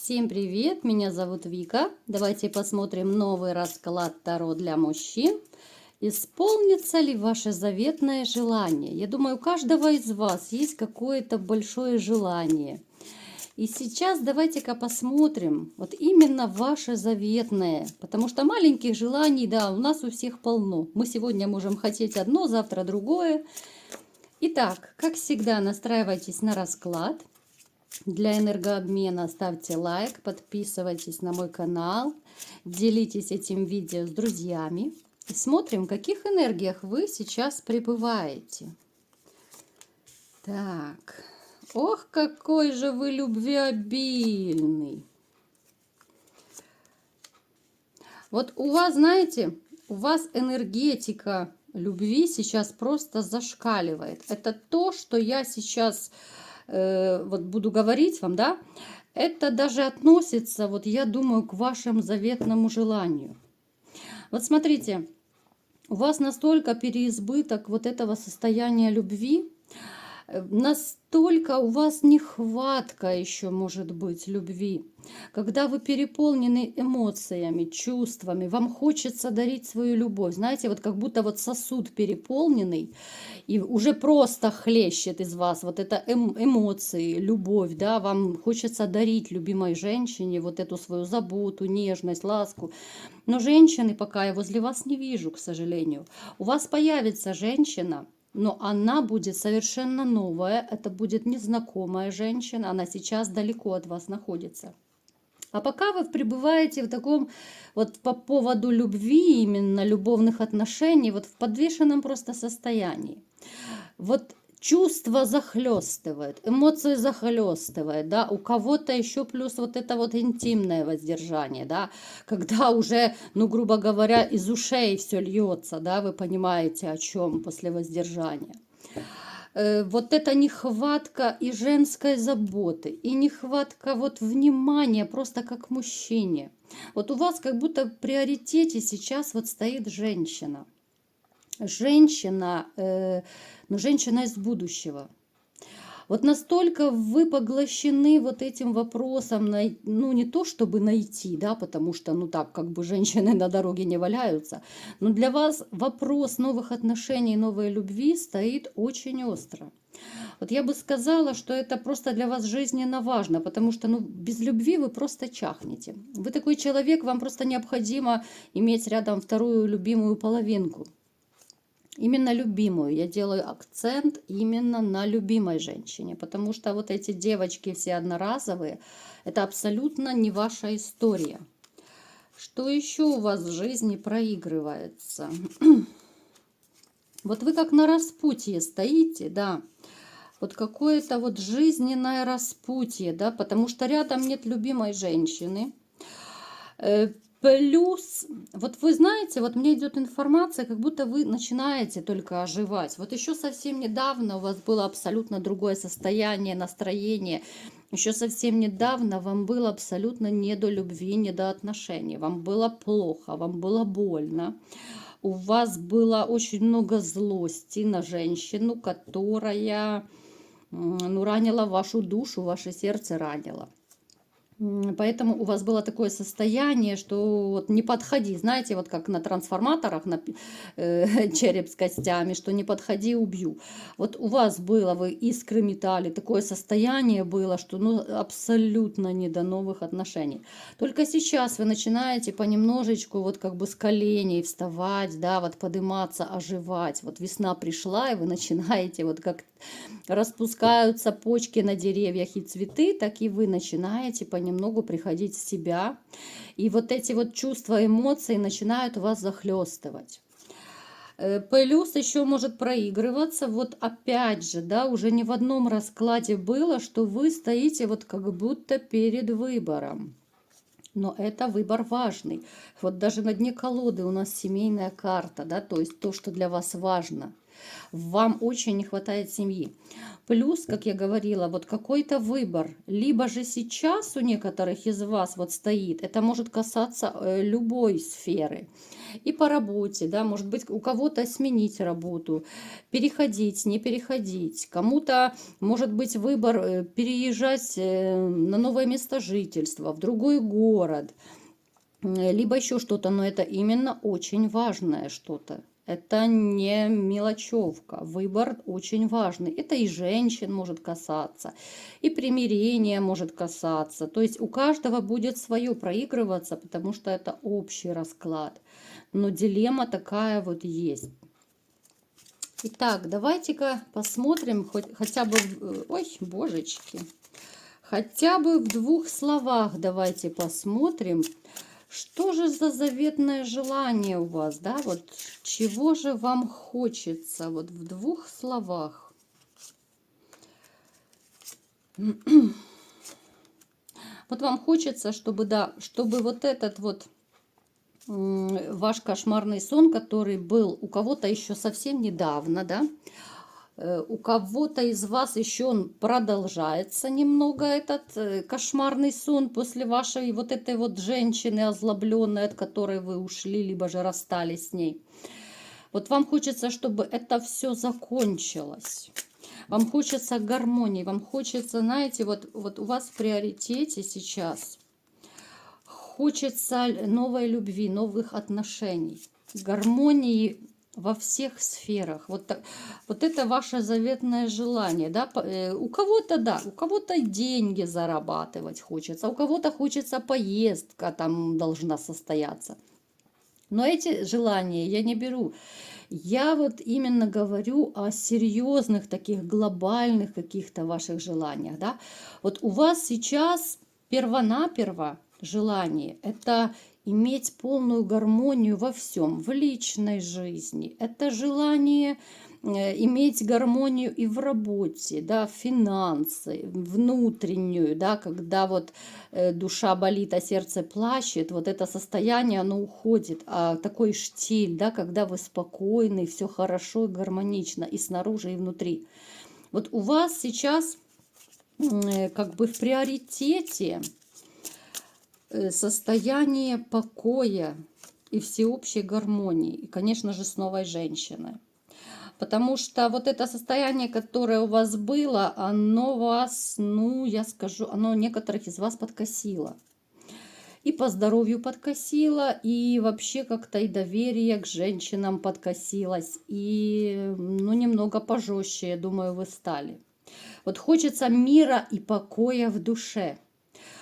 Всем привет, меня зовут Вика. Давайте посмотрим новый расклад Таро для мужчин. Исполнится ли ваше заветное желание? Я думаю, у каждого из вас есть какое-то большое желание. И сейчас давайте-ка посмотрим, вот именно ваше заветное. Потому что маленьких желаний, да, у нас у всех полно. Мы сегодня можем хотеть одно, завтра другое. Итак, как всегда, настраивайтесь на расклад. Для энергообмена ставьте лайк, подписывайтесь на мой канал, делитесь этим видео с друзьями. И смотрим, в каких энергиях вы сейчас пребываете. Так, ох, какой же вы любвеобильный. Вот у вас, знаете, у вас энергетика любви сейчас просто зашкаливает. Это то, что я сейчас вот буду говорить вам, да, это даже относится, вот я думаю, к вашему заветному желанию. Вот смотрите, у вас настолько переизбыток вот этого состояния любви, настолько у вас нехватка еще может быть любви. Когда вы переполнены эмоциями, чувствами, вам хочется дарить свою любовь. Знаете, вот как будто вот сосуд переполненный, и уже просто хлещет из вас вот это эмоции, любовь, да, вам хочется дарить любимой женщине вот эту свою заботу, нежность, ласку. Но женщины пока я возле вас не вижу, к сожалению. У вас появится женщина, но она будет совершенно новая, это будет незнакомая женщина, она сейчас далеко от вас находится. А пока вы пребываете в таком, вот по поводу любви, именно любовных отношений, вот в подвешенном просто состоянии. Вот чувства захлестывают, эмоции захлестывают, да, у кого-то еще плюс вот это вот интимное воздержание, да, когда уже, ну, грубо говоря, из ушей все льется, да, вы понимаете, о чем после воздержания. Вот эта нехватка и женской заботы, и нехватка вот внимания просто как мужчине. Вот у вас как будто в приоритете сейчас вот стоит женщина. Женщина, но женщина из будущего. Вот настолько вы поглощены вот этим вопросом, ну не то чтобы найти, да, потому что, ну так, как бы женщины на дороге не валяются, но для вас вопрос новых отношений, новой любви стоит очень остро. Вот я бы сказала, что это просто для вас жизненно важно, потому что, ну, без любви вы просто чахнете. Вы такой человек, вам просто необходимо иметь рядом вторую любимую половинку. Именно любимую. Я делаю акцент именно на любимой женщине, потому что вот эти девочки все одноразовые, это абсолютно не ваша история. Что еще у вас в жизни проигрывается? Вот вы как на распутье стоите, да, вот какое-то вот жизненное распутье, да, потому что рядом нет любимой женщины. Плюс, вот вы знаете, вот мне идет информация, как будто вы начинаете только оживать. Вот еще совсем недавно у вас было абсолютно другое состояние, настроение. Еще совсем недавно вам было абсолютно не до любви, не до отношений. Вам было плохо, вам было больно. У вас было очень много злости на женщину, которая, ну, ранила вашу душу, ваше сердце ранила. Поэтому у вас было такое состояние, что вот не подходи, знаете, вот как на трансформаторах, на череп с костями, что не подходи, убью. Вот у вас было, вы искры метали, такое состояние было, что ну абсолютно не до новых отношений. Только сейчас вы начинаете понемножечку вот как бы с коленей вставать, да, вот подниматься, оживать. Вот весна пришла, и вы начинаете вот как распускаются почки на деревьях и цветы, так и вы начинаете понемногу приходить в себя. И вот эти вот чувства, эмоции начинают вас захлестывать. Плюс еще может проигрываться, вот опять же, да, уже не в одном раскладе было, что вы стоите вот как будто перед выбором. Но это выбор важный. Вот даже на дне колоды у нас семейная карта, да, то есть то, что для вас важно. Вам очень не хватает семьи. Плюс, как я говорила, вот какой-то выбор. Либо же сейчас у некоторых из вас вот стоит, это может касаться любой сферы. И по работе, да, может быть, у кого-то сменить работу, переходить, не переходить. Кому-то, может быть, выбор переезжать на новое место жительства, в другой город, либо еще что-то, но это именно очень важное что-то. Это не мелочевка. Выбор очень важный. Это и женщин может касаться, и примирение может касаться. То есть у каждого будет свое проигрываться, потому что это общий расклад. Но дилемма такая вот есть. Итак, давайте-ка посмотрим хотя бы... Ой, божечки. Хотя бы в двух словах давайте посмотрим, что же за заветное желание у вас, да, вот чего же вам хочется, вот в двух словах. Вот вам хочется, чтобы, да, чтобы вот этот вот ваш кошмарный сон, который был у кого-то еще совсем недавно, да, у кого-то из вас еще он продолжается немного, этот кошмарный сон после вашей вот этой вот женщины озлобленной, от которой вы ушли, либо же расстались с ней. Вот вам хочется, чтобы это все закончилось. Вам хочется гармонии, вам хочется, знаете, вот у вас в приоритете сейчас хочется новой любви, новых отношений, гармонии во всех сферах. Вот это ваше заветное желание. Да? У кого-то, да, у кого-то деньги зарабатывать хочется, у кого-то хочется поездка там должна состояться. Но эти желания я не беру. Я вот именно говорю о серьезных таких глобальных каких-то ваших желаниях. Да? Вот у вас сейчас первонаперво желание – это иметь полную гармонию во всем, в личной жизни. Это желание иметь гармонию и в работе, да, финансы, внутреннюю, да, когда вот душа болит, а сердце плачет, вот это состояние, оно уходит. А такой штиль, да, когда вы спокойны, все хорошо и гармонично и снаружи, и внутри. Вот у вас сейчас как бы в приоритете состояние покоя и всеобщей гармонии, и, конечно же, с новой женщиной. Потому что вот это состояние, которое у вас было, оно вас, ну, я скажу, оно некоторых из вас подкосило. И по здоровью подкосило, и вообще как-то и доверие к женщинам подкосилось, и, ну, немного пожестче, я думаю, вы стали. Вот хочется мира и покоя в душе.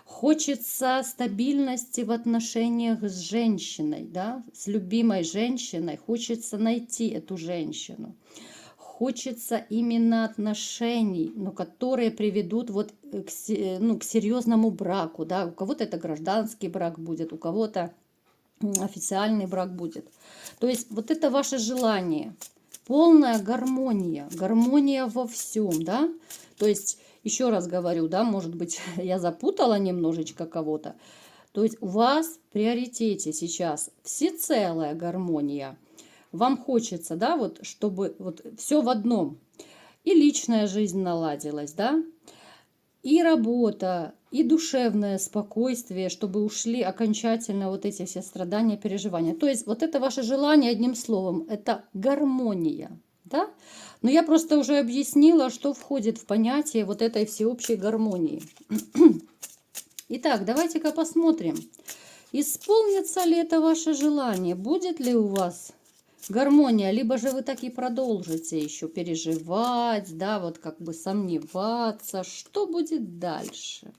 Хочется стабильности в отношениях с женщиной, да, с любимой женщиной. Хочется найти эту женщину. Хочется именно отношений, но которые приведут вот к серьезному браку. Да. У кого-то это гражданский брак будет, у кого-то официальный брак будет. То есть вот это ваше желание. Полная гармония. Гармония во всем, да. То есть... Еще раз говорю, да, может быть, я запутала немножечко кого-то. То есть у вас в приоритете сейчас всецелая гармония. Вам хочется, да, вот, чтобы вот все в одном. И личная жизнь наладилась, да, и работа, и душевное спокойствие, чтобы ушли окончательно вот эти все страдания, переживания. То есть вот это ваше желание, одним словом, это гармония, да. Но я просто уже объяснила, что входит в понятие вот этой всеобщей гармонии. Итак, давайте-ка посмотрим, исполнится ли это ваше желание, будет ли у вас гармония, либо же вы так и продолжите еще переживать, да, вот как бы сомневаться, что будет дальше.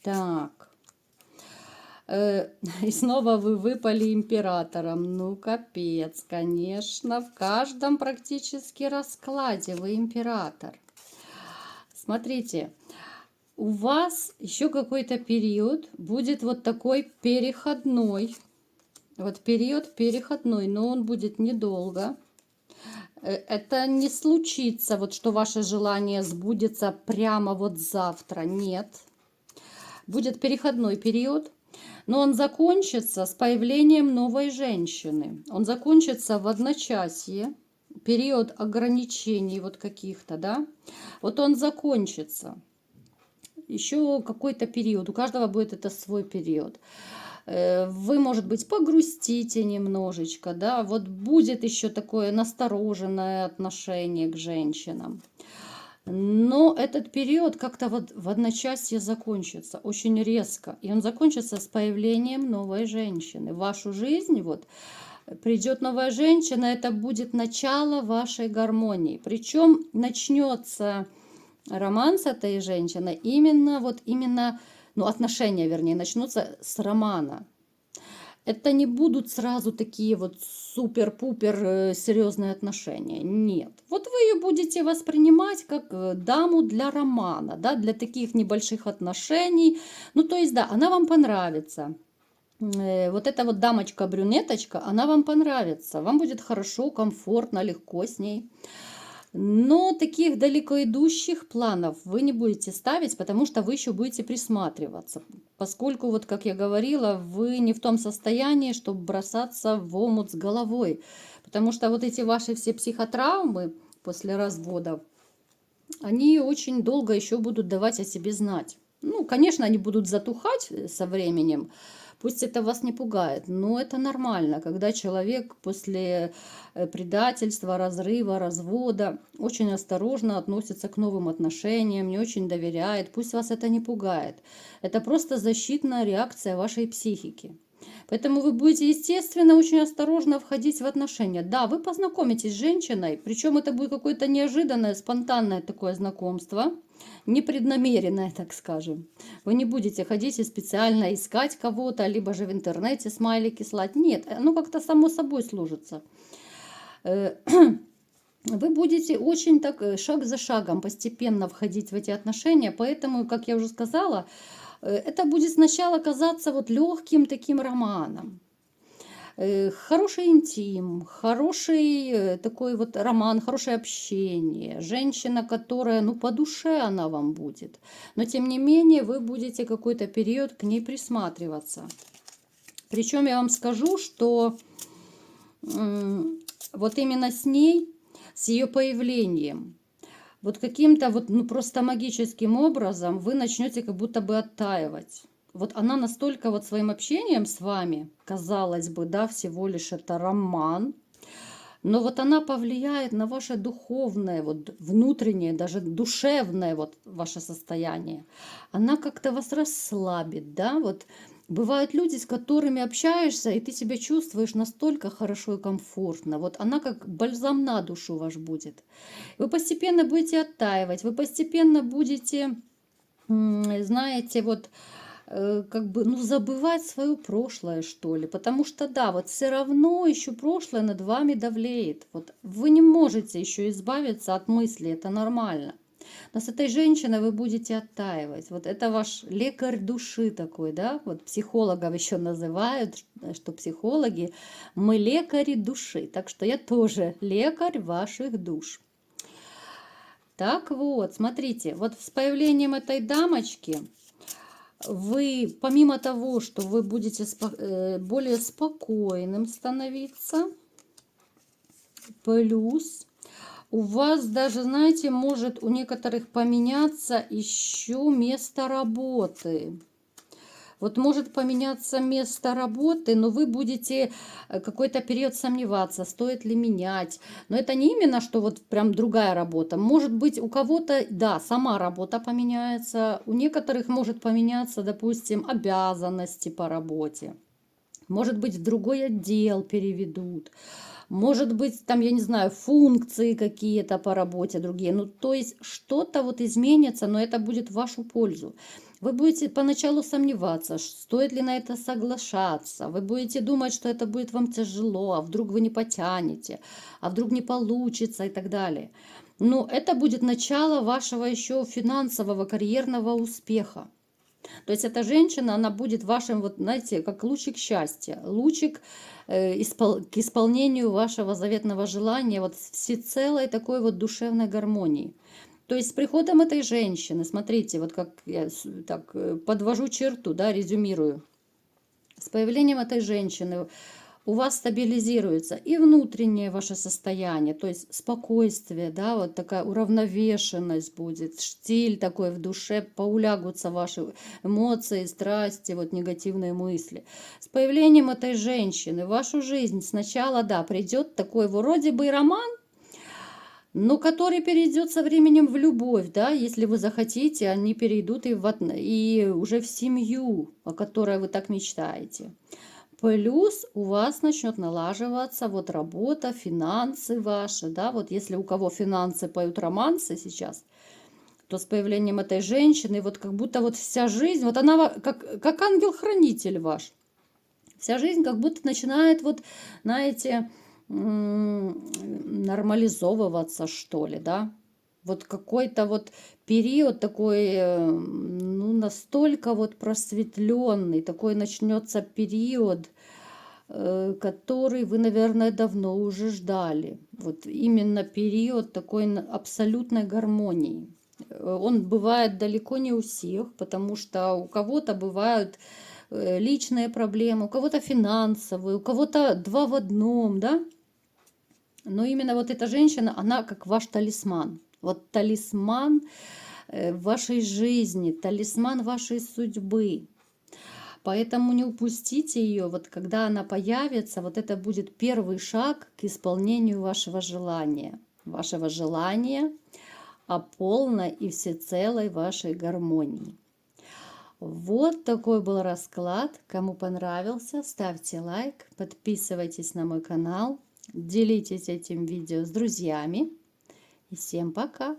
Так. И снова вы выпали императором. Ну, капец, конечно. В каждом практически раскладе вы император. Смотрите, у вас еще какой-то период будет вот такой переходной. Вот период переходной, но он будет недолго. Это не случится, вот что ваше желание сбудется прямо вот завтра. Нет. Будет переходной период. Но он закончится с появлением новой женщины. Он закончится в одночасье, период ограничений вот каких-то, да. Вот он закончится. Еще какой-то период, у каждого будет это свой период. Вы, может быть, погрустите немножечко, да, вот будет еще такое настороженное отношение к женщинам. Но этот период как-то вот в одночасье закончится, очень резко. И он закончится с появлением новой женщины. В вашу жизнь вот придет новая женщина, это будет начало вашей гармонии. Причем начнется роман с этой женщиной именно, ну, отношения, вернее, начнутся с романа. Это не будут сразу такие вот супер-пупер серьезные отношения. Нет. Вот вы ее будете воспринимать как даму для романа, да, для таких небольших отношений. Ну, то есть, да, она вам понравится. Вот эта вот дамочка-брюнеточка, она вам понравится. Вам будет хорошо, комфортно, легко с ней. Но таких далеко идущих планов вы не будете ставить, потому что вы еще будете присматриваться. Поскольку, вот как я говорила, вы не в том состоянии, чтобы бросаться в омут с головой. Потому что вот эти ваши все психотравмы после разводов, они очень долго еще будут давать о себе знать. Ну, конечно, они будут затухать со временем. Пусть это вас не пугает, но это нормально, когда человек после предательства, разрыва, развода очень осторожно относится к новым отношениям, не очень доверяет. Пусть вас это не пугает. Это просто защитная реакция вашей психики. Поэтому вы будете, естественно, очень осторожно входить в отношения. Да, вы познакомитесь с женщиной, причем это будет какое-то неожиданное, спонтанное такое знакомство, непреднамеренное, так скажем. Вы не будете ходить и специально искать кого-то, либо же в интернете смайлики слать. Нет, оно как-то само собой сложится. Вы будете очень так шаг за шагом постепенно входить в эти отношения, поэтому, как я уже сказала, это будет сначала казаться вот легким таким романом. Хороший интим, хороший такой вот роман, хорошее общение. Женщина, которая, ну, по душе она вам будет. Но, тем не менее, вы будете какой-то период к ней присматриваться. Причем я вам скажу, что вот именно с ней, с ее появлением, вот каким-то вот, ну, просто магическим образом вы начнете как будто бы оттаивать. Вот она настолько вот своим общением с вами, казалось бы, да, всего лишь это роман, но вот она повлияет на ваше духовное, вот внутреннее, даже душевное вот ваше состояние. Она как-то вас расслабит, да, вот. Бывают люди, с которыми общаешься, и ты себя чувствуешь настолько хорошо и комфортно. Вот она как бальзам на душу ваш будет. Вы постепенно будете оттаивать, вы постепенно будете, знаете, вот как бы, ну, забывать свое прошлое, что ли. Потому что, да, вот все равно еще прошлое над вами давлеет. Вот вы не можете еще избавиться от мысли, это нормально. Но с этой женщиной вы будете оттаивать. Вот это ваш лекарь души такой, да? Вот психологов еще называют, что психологи, мы лекари души. Так что я тоже лекарь ваших душ. Так вот, смотрите, вот с появлением этой дамочки вы, помимо того, что вы будете более спокойным становиться, плюс у вас даже, знаете, может у некоторых поменяться еще место работы. Вот может поменяться место работы, но вы будете какой-то период сомневаться, стоит ли менять. Но это не именно, что вот прям другая работа. Может быть, у кого-то, да, сама работа поменяется. У некоторых может поменяться, допустим, обязанности по работе. Может быть, в другой отдел переведут. Может быть, там, я не знаю, функции какие-то по работе другие. Ну, то есть что-то вот изменится, но это будет в вашу пользу. Вы будете поначалу сомневаться, стоит ли на это соглашаться. Вы будете думать, что это будет вам тяжело, а вдруг вы не потянете, а вдруг не получится и так далее. Но это будет начало вашего еще финансового, карьерного успеха. То есть эта женщина, она будет вашим, вот знаете, как лучик счастья, лучик к исполнению вашего заветного желания, вот всецелой такой вот душевной гармонии. То есть с приходом этой женщины, смотрите, вот как я так подвожу черту, да, резюмирую. С появлением этой женщины у вас стабилизируется и внутреннее ваше состояние, то есть спокойствие, да, вот такая уравновешенность будет, штиль такой в душе, поулягутся ваши эмоции, страсти, вот негативные мысли. С появлением этой женщины в вашу жизнь сначала, да, придет такой вроде бы роман, но который перейдет со временем в любовь, да, если вы захотите, они перейдут и уже в семью, о которой вы так мечтаете. Плюс у вас начнет налаживаться вот работа, финансы ваши, да, вот если у кого финансы поют романсы сейчас, то с появлением этой женщины, вот как будто вот вся жизнь, вот она как ангел-хранитель ваш, вся жизнь как будто начинает вот, знаете, нормализовываться, что ли, да, вот какой-то вот период такой, ну, настолько вот просветленный, такой начнется период, который вы, наверное, давно уже ждали. Вот именно период такой абсолютной гармонии. Он бывает далеко не у всех, потому что у кого-то бывают личные проблемы, у кого-то финансовые, у кого-то два в одном, да. Но именно вот эта женщина, она как ваш талисман. Вот талисман вашей жизни, талисман вашей судьбы. Поэтому не упустите ее, вот когда она появится, вот это будет первый шаг к исполнению вашего желания о полной и всецелой вашей гармонии. Вот такой был расклад. Кому понравился, ставьте лайк, подписывайтесь на мой канал, делитесь этим видео с друзьями. И всем пока!